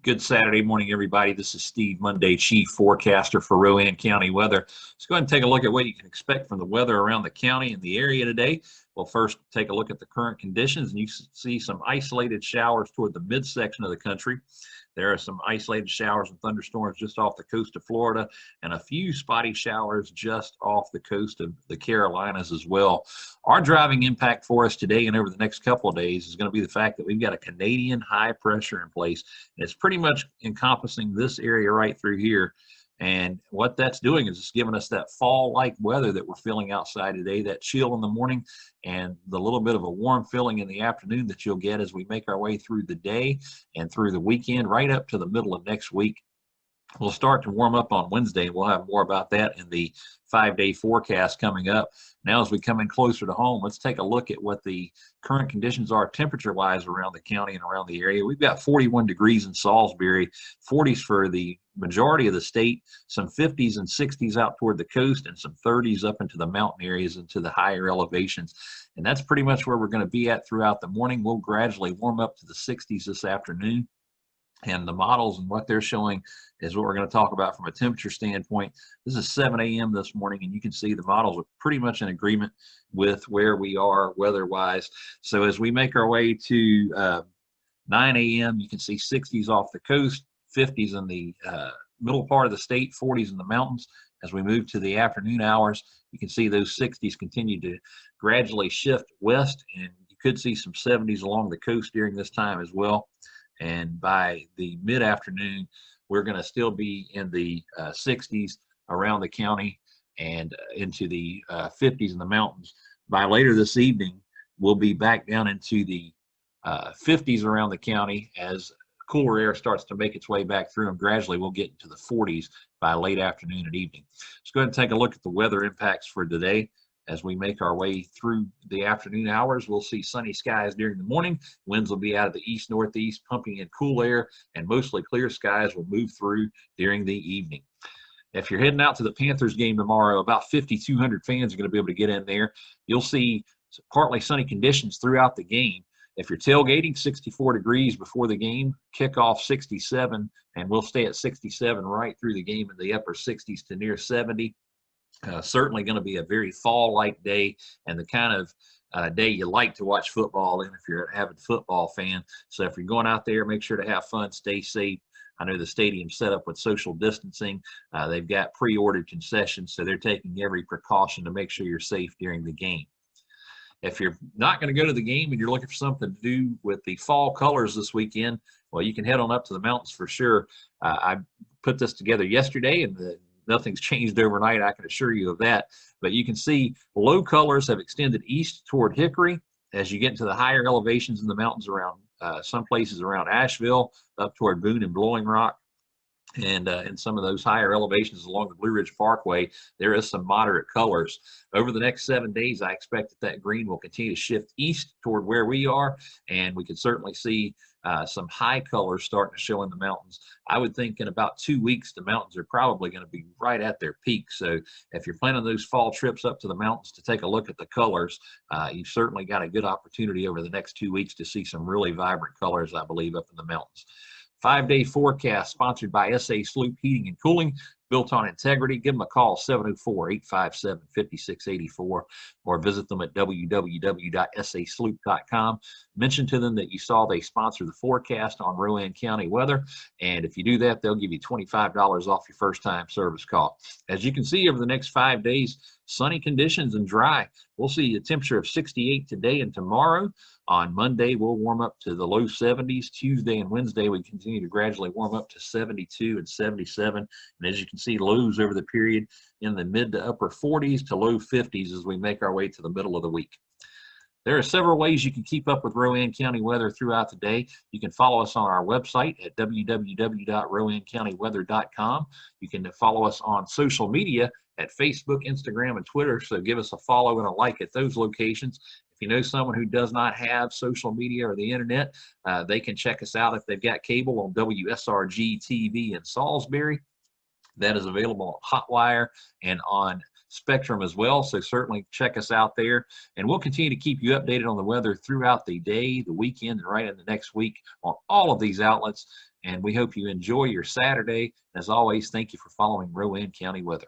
Good Saturday morning, everybody. This is Steve Monday, Chief Forecaster for Rowan County Weather. Let's go ahead and take a look at what you can expect from the weather around the county and the area today. We'll first take a look at the current conditions, and you see some isolated showers toward the midsection of the country. There are some isolated showers and thunderstorms just off the coast of Florida, and a few spotty showers just off the coast of the Carolinas as well. Our driving impact for us today and over the next couple of days is going to be the fact that we've got a Canadian high pressure in place. It's pretty much encompassing this area right through here. And what that's doing is it's giving us that fall-like weather that we're feeling outside today, that chill in the morning and the little bit of a warm feeling in the afternoon that you'll get as we make our way through the day and through the weekend, right up to the middle of next week. We'll start to warm up on Wednesday, and we'll have more about that in the 5-day forecast coming up. Now, as we come in closer to home, let's take a look at what the current conditions are temperature-wise around the county and around the area. We've got 41 degrees in Salisbury, 40s for the majority of the state, some 50s and 60s out toward the coast, and some 30s up into the mountain areas, into the higher elevations. And that's pretty much where we're going to be at throughout the morning. We'll gradually warm up to the 60s this afternoon. And the models and what they're showing is what we're going to talk about from a temperature standpoint. This is 7 a.m. this morning, and you can see the models are pretty much in agreement with where we are weather-wise. So as we make our way to 9 a.m., you can see 60s off the coast, 50s in the middle part of the state, 40s in the mountains. As we move to the afternoon hours, you can see those 60s continue to gradually shift west, and you could see some 70s along the coast during this time as well. And by the mid-afternoon, we're going to still be in the 60s around the county and into the 50s in the mountains. By later this evening, we'll be back down into the 50s around the county as cooler air starts to make its way back through, and gradually we'll get into the 40s by late afternoon and evening. Let's go ahead and take a look at the weather impacts for today. As we make our way through the afternoon hours, we'll see sunny skies during the morning. Winds will be out of the east-northeast, pumping in cool air, and mostly clear skies will move through during the evening. If you're heading out to the Panthers game tomorrow, about 5,200 fans are going to be able to get in there. You'll see partly sunny conditions throughout the game. If you're tailgating, 64 degrees before the game, kickoff 67, and we'll stay at 67 right through the game in the upper 60s to near 70. Certainly going to be a very fall-like day, and the kind of day you like to watch football in if you're an avid football fan. So if you're going out there, make sure to have fun, stay safe. I know the stadium's set up with social distancing. They've got pre-ordered concessions, so they're taking every precaution to make sure you're safe during the game. If you're not going to go to the game and you're looking for something to do with the fall colors this weekend, well, you can head on up to the mountains for sure. I put this together yesterday, and nothing's changed overnight, I can assure you of that. But you can see low colors have extended east toward Hickory as you get into the higher elevations in the mountains around some places around Asheville, up toward Boone and Blowing Rock. And in some of those higher elevations along the Blue Ridge Parkway, there is some moderate colors. Over the next 7 days, I expect that green will continue to shift east toward where we are, and we can certainly see some high colors starting to show in the mountains. I would think in about 2 weeks, the mountains are probably going to be right at their peak. So if you're planning those fall trips up to the mountains to take a look at the colors, you've certainly got a good opportunity over the next 2 weeks to see some really vibrant colors, I believe, up in the mountains. 5-day forecast sponsored by SA Sloop Heating and Cooling, built on integrity. Give them a call, 704-857-5684, or visit them at www.sasloop.com. Mention to them that you saw they sponsor the forecast on Rowan County Weather, and if you do that, they'll give you $25 off your first-time service call. As you can see, over the next 5 days, sunny conditions and dry. We'll see a temperature of 68 today and tomorrow. On Monday, we'll warm up to the low 70s. Tuesday and Wednesday, we continue to gradually warm up to 72 and 77. And as you can see, lows over the period in the mid to upper 40s to low 50s as we make our way to the middle of the week. There are several ways you can keep up with Rowan County weather throughout the day. You can follow us on our website at www.rowancountyweather.com. You can follow us on social media at Facebook, Instagram, and Twitter. So give us a follow and a like at those locations. If you know someone who does not have social media or the internet, they can check us out if they've got cable on WSRG TV in Salisbury. That is available on Hotwire and on spectrum as well. So certainly check us out there, and we'll continue to keep you updated on the weather throughout the day, the weekend, and right in the next week on all of these outlets. And we hope you enjoy your Saturday. As always, thank you for following Rowan County Weather.